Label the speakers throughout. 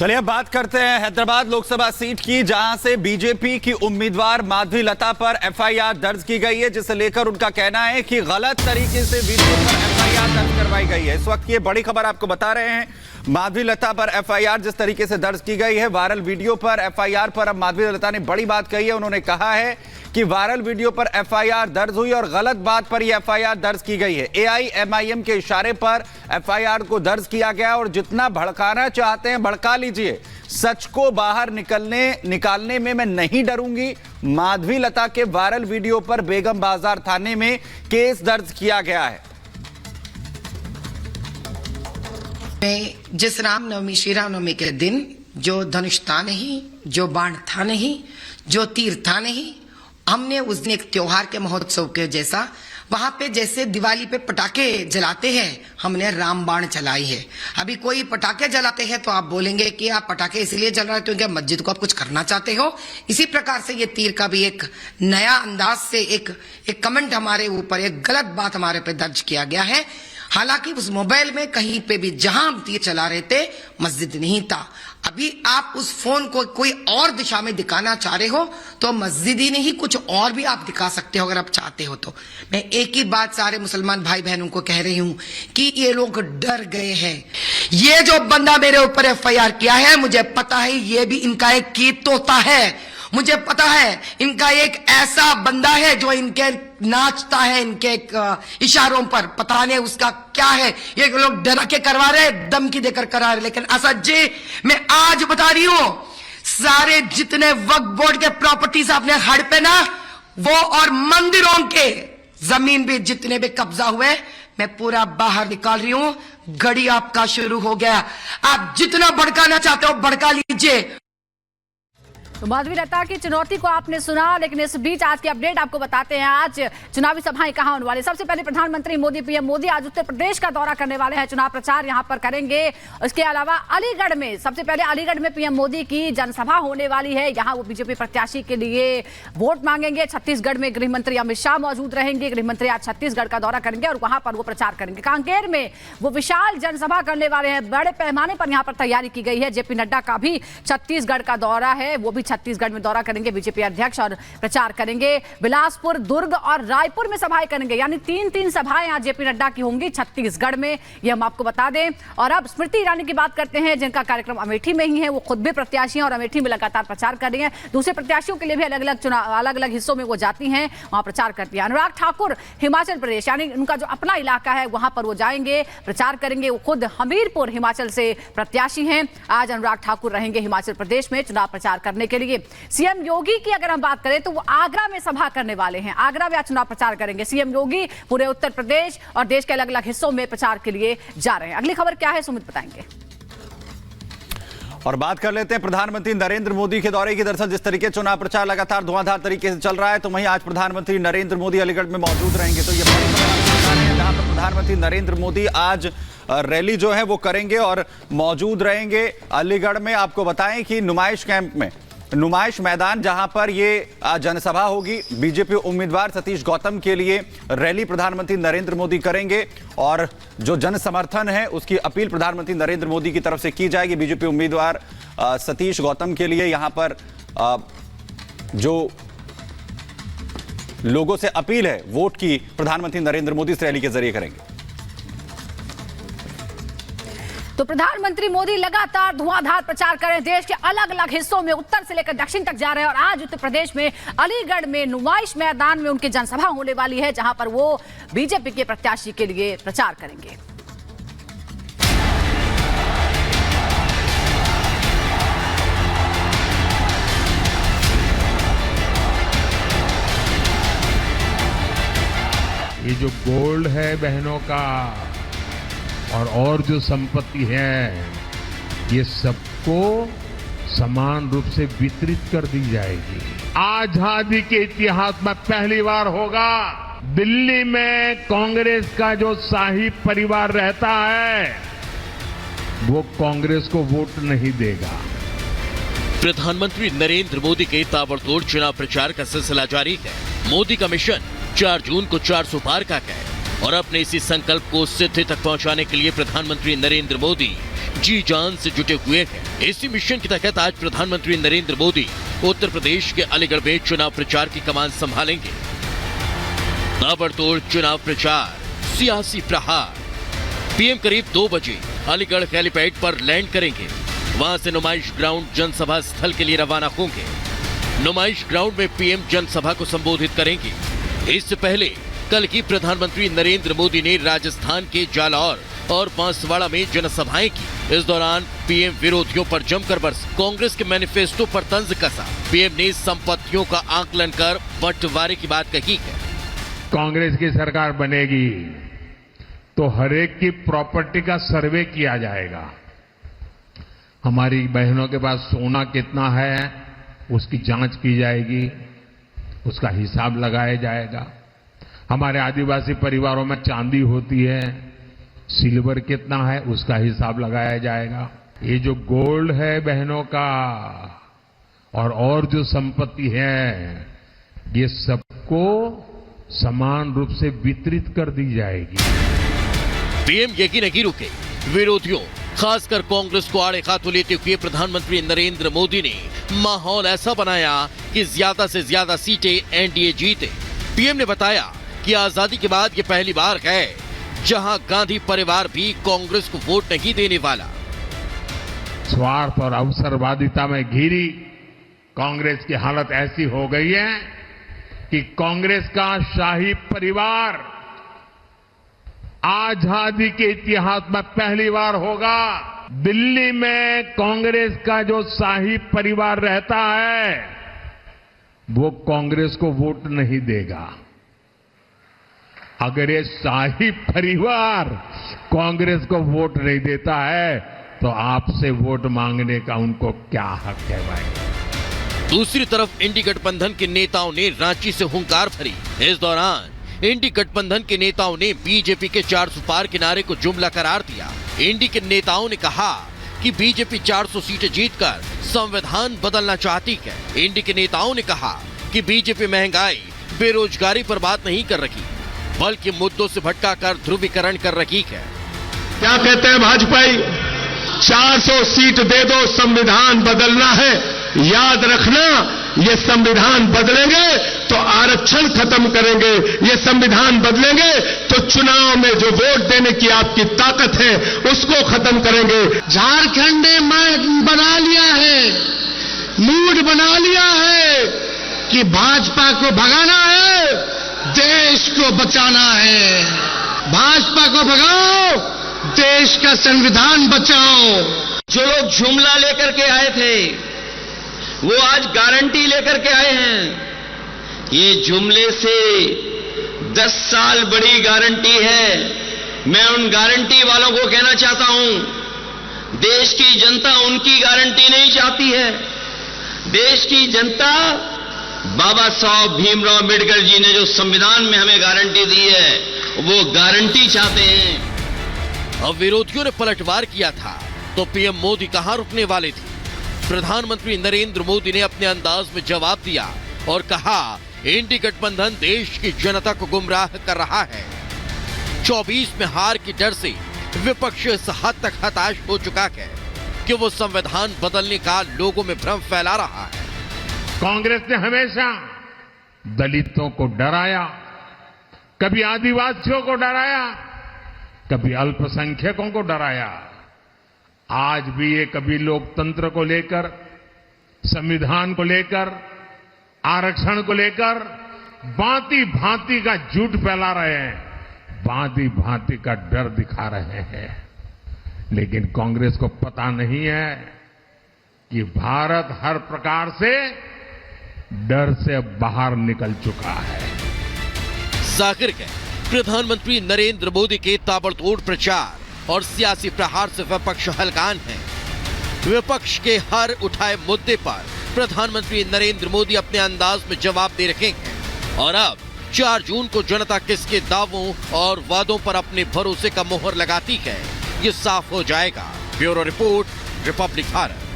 Speaker 1: चलिए अब बात करते हैं हैदराबाद लोकसभा सीट की, जहां से बीजेपी की उम्मीदवार माधवी लता पर एफआईआर दर्ज की गई है, जिसे लेकर उनका कहना है कि गलत तरीके से वीडियो पर एफआईआर दर्ज करवाई गई है। इस वक्त ये बड़ी खबर आपको बता रहे हैं। माधवी लता पर एफआईआर जिस तरीके से दर्ज की गई है, वायरल वीडियो पर एफआईआर पर अब माधवी लता ने बड़ी बात कही है। उन्होंने कहा है कि वायरल वीडियो पर एफआईआर दर्ज हुई और गलत बात पर यह एफआईआर दर्ज की गई है। एआईएमआईएम के इशारे पर एफआईआर को दर्ज किया गया और जितना भड़काना चाहते हैं भड़का लीजिए, सच को बाहर निकालने में मैं नहीं डरूंगी। माधवी लता के वायरल वीडियो पर बेगम बाजार थाने में केस दर्ज किया गया है।
Speaker 2: जिस रामनवमी श्री रामनवमी के दिन जो धनुष था नहीं, जो बाण था नहीं, जो तीर था नहीं, हमने उस दिन एक त्योहार के महोत्सव के जैसा वहां पे जैसे दिवाली पे पटाखे जलाते हैं, हमने राम बाण चलाई है। अभी कोई पटाखे जलाते हैं तो आप बोलेंगे कि आप पटाखे इसलिए जला रहे हो क्या मस्जिद को आप कुछ करना चाहते हो। इसी प्रकार से ये तीर का भी एक नया अंदाज से एक कमेंट हमारे ऊपर, एक गलत बात हमारे पे दर्ज किया गया है। हालांकि उस मोबाइल में कहीं पे भी जहां हम तीर चला रहे थे मस्जिद नहीं था। अभी आप उस फोन को कोई और दिशा में दिखाना चाह रहे हो तो मस्जिद ही नहीं कुछ और भी आप दिखा सकते हो अगर आप चाहते हो तो। मैं एक ही बात सारे मुसलमान भाई बहनों को कह रही हूं कि ये लोग डर गए हैं। ये जो बंदा मेरे ऊपर एफआईआर किया है, मुझे पता है ये भी इनका एक कीत तोता है। मुझे पता है इनका एक ऐसा बंदा है जो इनके नाचता है इनके इशारों पर, पता नहीं उसका क्या है। ये लोग डरा के करवा रहे, धमकी देकर करा रहे। लेकिन असद जी, मैं आज बता रही हूं, सारे जितने वक्फ बोर्ड के प्रॉपर्टीज अपने हड़ पे ना, वो और मंदिरों के जमीन भी जितने भी कब्जा हुए, मैं पूरा बाहर निकाल रही हूं। घड़ी आपका शुरू हो गया। आप जितना भड़काना चाहते हो भड़का लीजिए।
Speaker 3: तो माधवी लता की चुनौती को आपने सुना, लेकिन इस बीच आज की अपडेट आपको बताते हैं। आज चुनावी सभाएं कहां होने वाली। सबसे पहले प्रधानमंत्री मोदी, पीएम मोदी आज उत्तर प्रदेश का दौरा करने वाले हैं, चुनाव प्रचार यहां पर करेंगे। इसके अलावा अलीगढ़ में, सबसे पहले अलीगढ़ में पीएम मोदी की जनसभा होने वाली है। यहां वो बीजेपी प्रत्याशी के लिए वोट मांगेंगे। छत्तीसगढ़ में गृह मंत्री अमित शाह मौजूद रहेंगे। गृह मंत्री आज छत्तीसगढ़ का दौरा करेंगे और वहां पर वो प्रचार करेंगे। कांकेर में वो विशाल जनसभा करने वाले हैं। बड़े पैमाने पर यहां पर तैयारी की गई है। जेपी नड्डा का भी छत्तीसगढ़ का दौरा है, वो भी छत्तीसगढ़ में दौरा करेंगे बीजेपी अध्यक्ष और प्रचार करेंगे। बिलासपुर, दुर्ग और रायपुर में सभाएं करेंगे, यानी तीन सभाएं आज जेपी नड्डा की होंगी छत्तीसगढ़ में, ये हम आपको बता दें। और अब स्मृति ईरानी की बात करते हैं, जिनका कार्यक्रम अमेठी में ही है। वो खुद भी प्रत्याशी हैं और अमेठी में लगातार प्रचार कर रही हैं। दूसरे प्रत्याशियों के लिए भी अलग अलग हिस्सों में वो जाती हैं, वहां प्रचार करती है। अनुराग ठाकुर हिमाचल प्रदेश, यानी उनका जो अपना इलाका है वहां पर वो जाएंगे, प्रचार करेंगे। वो खुद हमीरपुर हिमाचल से प्रत्याशी हैं। आज अनुराग ठाकुर रहेंगे हिमाचल प्रदेश में चुनाव प्रचार करने के लिए। सीएम योगी की अगर हम बात करें तो वो आगरा में सभा करने वाले हैं। आगरा में आज चुनाव प्रचार करेंगे सीएम योगी। पूरे उत्तर प्रदेश और देश के अलग अलग हिस्सों में प्रचार के लिए जा रहे हैं। अगली खबर क्या है, सुमित बताएंगे।
Speaker 1: और बात कर लेते हैं प्रधानमंत्री नरेंद्र मोदी के दौरे की। दरअसल जिस तरीके चुनाव प्रचार लगातार धुआंधार तरीके से चल रहा है, तो वहीं आज प्रधानमंत्री नरेंद्र मोदी अलीगढ़ में मौजूद रहेंगे। तो ये बड़ी खबर आपको बता रहे हैं, जहां पर प्रधानमंत्री नरेंद्र मोदी आज रैली जो है वो करेंगे और मौजूद रहेंगे अलीगढ़ में। आपको बताएं कि नुमाइश कैंप में, नुमाइश मैदान जहां पर ये जनसभा होगी, बीजेपी उम्मीदवार सतीश गौतम के लिए रैली प्रधानमंत्री नरेंद्र मोदी करेंगे। और जो जन समर्थन है उसकी अपील प्रधानमंत्री नरेंद्र मोदी की तरफ से की जाएगी। बीजेपी उम्मीदवार सतीश गौतम के लिए यहां पर जो लोगों से अपील है वोट की, प्रधानमंत्री नरेंद्र मोदी इस रैली के जरिए करेंगे।
Speaker 3: तो प्रधानमंत्री मोदी लगातार धुआंधार प्रचार कर रहे हैं। देश के अलग अलग हिस्सों में उत्तर से लेकर दक्षिण तक जा रहे हैं और आज उत्तर प्रदेश में अलीगढ़ में नुमाइश मैदान में उनकी जनसभा होने वाली है, जहां पर वो बीजेपी के प्रत्याशी के लिए प्रचार करेंगे।
Speaker 4: ये जो गोल्ड है बहनों का और जो संपत्ति है, ये सबको समान रूप से वितरित कर दी जाएगी। आजादी के इतिहास में पहली बार होगा दिल्ली में कांग्रेस का जो शाही परिवार रहता है वो कांग्रेस को वोट नहीं देगा।
Speaker 5: प्रधानमंत्री नरेंद्र मोदी के ताबड़तोड़ चुनाव प्रचार का सिलसिला जारी है। मोदी का मिशन 4 जून को 400 पार का है और अपने इसी संकल्प को सिद्धि तक पहुंचाने के लिए प्रधानमंत्री नरेंद्र मोदी जी जान से जुटे हुए हैं। इसी मिशन के तहत आज प्रधानमंत्री नरेंद्र मोदी उत्तर प्रदेश के अलीगढ़ में चुनाव प्रचार की कमान संभालेंगे। ताबड़तोड़ चुनाव प्रचार, सियासी प्रहार। पीएम करीब 2 बजे अलीगढ़ हेलीपैड पर लैंड करेंगे। वहां से नुमाइश ग्राउंड जनसभा स्थल के लिए रवाना होंगे। नुमाइश ग्राउंड में पीएम जनसभा को संबोधित करेंगे। इससे पहले कल ही प्रधानमंत्री नरेंद्र मोदी ने राजस्थान के जालौर और बांसवाड़ा में जनसभाएं की। इस दौरान पीएम विरोधियों पर जमकर बरसे। कांग्रेस के मैनिफेस्टो पर तंज कसा। पीएम ने संपत्तियों का आकलन कर बंटवारे की बात कही है।
Speaker 4: कांग्रेस की सरकार बनेगी तो हर एक की प्रॉपर्टी का सर्वे किया जाएगा। हमारी बहनों के पास सोना कितना है उसकी जांच की जाएगी, उसका हिसाब लगाया जाएगा। हमारे आदिवासी परिवारों में चांदी होती है, सिल्वर कितना है उसका हिसाब लगाया जाएगा। ये जो गोल्ड है बहनों का और जो संपत्ति है ये सबको समान रूप से वितरित कर दी जाएगी।
Speaker 5: पीएम यही नहीं रुके। विरोधियों खासकर कांग्रेस को आड़े हाथों लेते हुए प्रधानमंत्री नरेंद्र मोदी ने माहौल ऐसा बनाया कि ज्यादा से ज्यादा सीटें एनडीए जीते। पीएम ने बताया कि आजादी के बाद ये पहली बार है जहां गांधी परिवार भी कांग्रेस को वोट नहीं देने वाला।
Speaker 4: स्वार्थ और अवसरवादिता में घिरी कांग्रेस की हालत ऐसी हो गई है कि कांग्रेस का शाही परिवार आजादी के इतिहास में पहली बार होगा। दिल्ली में कांग्रेस का जो शाही परिवार रहता है वो कांग्रेस को वोट नहीं देगा। अगर ये शाही परिवार कांग्रेस को वोट नहीं देता है तो आपसे वोट मांगने का उनको क्या हक है भाई।
Speaker 5: दूसरी तरफ इंडी गठबंधन के नेताओं ने रांची से हुंकार भरी। इस दौरान इंडी गठबंधन के नेताओं ने बीजेपी के 400 पार के नारे को जुमला करार दिया। इंडी के नेताओं ने कहा कि बीजेपी 400 सीटें जीतकर संविधान बदलना चाहती है। इंडी के नेताओं ने कहा कि बीजेपी महंगाई, बेरोजगारी पर बात नहीं कर रही बल्कि मुद्दों से भटकाकर ध्रुवीकरण कर रही है।
Speaker 6: क्या कहते हैं भाजपाई? 400 सीट दे दो, संविधान बदलना है। याद रखना, ये संविधान बदलेंगे तो आरक्षण खत्म करेंगे, ये संविधान बदलेंगे तो चुनाव में जो वोट देने की आपकी ताकत है उसको खत्म करेंगे। झारखंड ने बना लिया है, मूड बना लिया है कि भाजपा को भगाना है, देश को बचाना है। भाजपा को भगाओ, देश का संविधान बचाओ। जो लोग जुमला लेकर के आए थे वो आज गारंटी लेकर के आए हैं। ये जुमले से 10 साल बड़ी गारंटी है। मैं उन गारंटी वालों को कहना चाहता हूं, देश की जनता उनकी गारंटी नहीं चाहती है। देश की जनता बाबा साहब भीमराव अम्बेडकर जी ने जो संविधान में हमें गारंटी दी है वो गारंटी चाहते हैं।
Speaker 5: अब विरोधियों ने पलटवार किया था तो पीएम मोदी कहां रुकने वाले थे। प्रधानमंत्री नरेंद्र मोदी ने अपने अंदाज में जवाब दिया और कहा इंडी गठबंधन देश की जनता को गुमराह कर रहा है। 24 में हार की डर से विपक्ष इस हद तक हताश हो चुका है कि वो संविधान बदलने का लोगों में भ्रम फैला रहा है।
Speaker 4: कांग्रेस ने हमेशा दलितों को डराया, कभी आदिवासियों को डराया, कभी अल्पसंख्यकों को डराया। आज भी ये कभी लोकतंत्र को लेकर, संविधान को लेकर, आरक्षण को लेकर भांति भांति का झूठ फैला रहे हैं, भांति भांति का डर दिखा रहे हैं। लेकिन कांग्रेस को पता नहीं है कि भारत हर प्रकार से डर से बाहर निकल चुका है।
Speaker 5: जाहिर है प्रधानमंत्री नरेंद्र मोदी के ताबड़तोड़ प्रचार और सियासी प्रहार से विपक्ष हलकान है। विपक्ष के हर उठाए मुद्दे पर प्रधानमंत्री नरेंद्र मोदी अपने अंदाज में जवाब दे रहे हैं और अब 4 जून को जनता किसके दावों और वादों पर अपने भरोसे का मोहर लगाती है ये साफ हो जाएगा। Bureau report, Republic Bharat.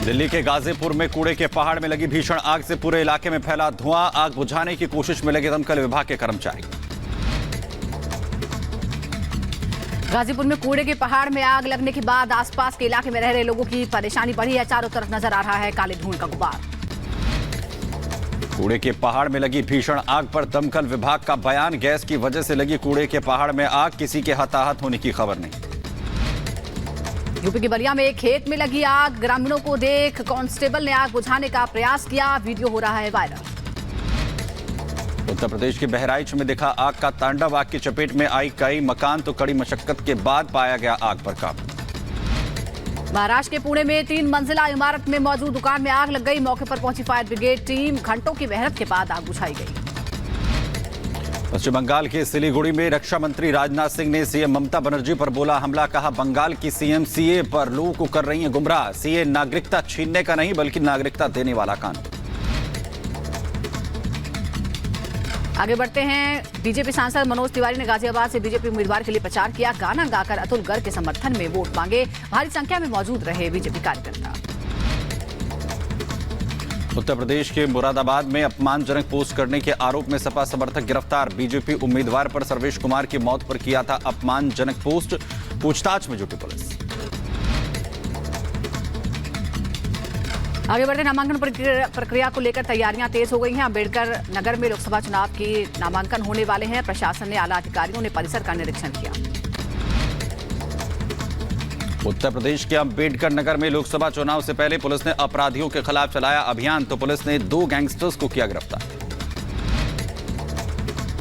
Speaker 1: Delhi के गाजीपुर में कूड़े के पहाड़ में लगी भीषण आग से पूरे इलाके में फैला धुआं। आग बुझाने की कोशिश में लगे दमकल विभाग के कर्मचारी।
Speaker 3: गाजीपुर में कूड़े के पहाड़ में आग लगने के बाद आसपास के इलाके में रह रहे लोगों की परेशानी बढ़ी है। चारों तरफ नजर आ रहा है काले धुएं का गुबार।
Speaker 1: कूड़े के पहाड़ में लगी भीषण आग पर दमकल विभाग का बयान। गैस की वजह से लगी कूड़े के पहाड़ में आग, किसी के हताहत होने की खबर नहीं।
Speaker 3: यूपी के बलिया में एक खेत में लगी आग। ग्रामीणों को देख कांस्टेबल ने आग बुझाने का प्रयास किया। वीडियो हो रहा है वायरल।
Speaker 1: उत्तर प्रदेश के बहराइच में दिखा आग का तांडव। आग की चपेट में आई कई मकान तो कड़ी मशक्कत के बाद पाया गया आग पर काबू।
Speaker 3: महाराष्ट्र के पुणे में 3 मंजिला इमारत में मौजूद दुकान में आग लग गई। मौके पर पहुंची फायर ब्रिगेड टीम। घंटों की मेहनत के बाद आग बुझाई गई।
Speaker 1: पश्चिम बंगाल के सिलीगुड़ी में रक्षा मंत्री राजनाथ सिंह ने सीएम ममता बनर्जी पर बोला हमला। कहा बंगाल की सीएम सीए पर लोगों को कर रही हैं गुमराह। सीए नागरिकता छीनने का नहीं बल्कि नागरिकता देने वाला कानून।
Speaker 3: आगे बढ़ते हैं। बीजेपी सांसद मनोज तिवारी ने गाजियाबाद से बीजेपी उम्मीदवार के लिए प्रचार किया। गाना गाकर अतुल गर्ग के समर्थन में वोट मांगे। भारी संख्या में मौजूद रहे बीजेपी कार्यकर्ता।
Speaker 1: उत्तर प्रदेश के मुरादाबाद में अपमानजनक पोस्ट करने के आरोप में सपा समर्थक गिरफ्तार। बीजेपी उम्मीदवार पर सर्वेश कुमार की मौत पर किया था अपमानजनक पोस्ट। पूछताछ में जुटी पुलिस।
Speaker 3: आगे बढ़ते नामांकन प्रक्रिया को लेकर तैयारियां तेज हो गई हैं। अंबेडकर नगर में लोकसभा चुनाव की नामांकन होने वाले हैं। प्रशासन ने आला अधिकारियों ने परिसर का निरीक्षण किया।
Speaker 1: उत्तर प्रदेश के अंबेडकर नगर में लोकसभा चुनाव से पहले पुलिस ने अपराधियों के खिलाफ चलाया अभियान। तो पुलिस ने 2 गैंगस्टर्स को किया गिरफ्तार।